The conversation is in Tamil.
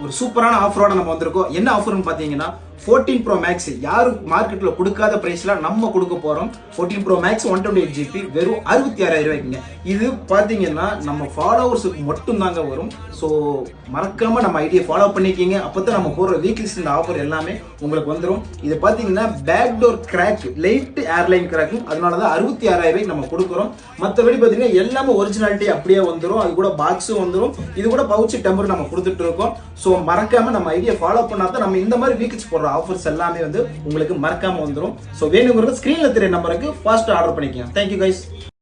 ஒரு சூப்பரான ஆஃபரோட நம்ம வந்திருக்கோம். என்ன ஆஃபர்னு பார்த்தீங்கன்னா 14 Pro Max யாரும் மார்க்கெட்டில் கொடுக்காத ப்ரைஸில் நம்ம கொடுக்க போகிறோம். 14 Pro Max 128GB வெறும் 66,000 ரூபாய்க்குங்க. இது பார்த்தீங்கன்னா நம்ம ஃபாலோவர்ஸுக்கு மட்டும்தாங்க வரும். ஸோ மறக்காமல் நம்ம ஐடியை ஃபாலோ பண்ணிக்கிங்க. அப்போ தான் நம்ம போடுற வீக்லிஸ் இந்த ஆஃபர் எல்லாமே உங்களுக்கு வந்துடும். இது பார்த்தீங்கன்னா back door crack, light airline கிராக்கும், அதனால தான் 66,000 ரூபாய்க்கு நம்ம கொடுக்குறோம். மற்றபடி பார்த்தீங்கன்னா எல்லாமே ஒரிஜினாலிட்டி அப்படியே வந்துடும். அது கூட பாக்ஸும் வந்துடும். இது கூட பவுச்சு டெம்பர் நம்ம கொடுத்துட்டு இருக்கோம். ஸோ மறக்காமல் நம்ம ஐடியை ஃபாலோ பண்ணால் தான் நம்ம இந்த மாதிரி வீக்லிஸ் போடுற ஆஃபர்ஸ் எல்லாமே வந்து உங்களுக்கு மறக்காம வந்துடும். ஸோ வேணுங்கிறது ஸ்கிரீன்ல தெரிய நம்பருக்கு ஃபாஸ்ட் ஆர்டர் பண்ணிக்கலாம். Thank you guys.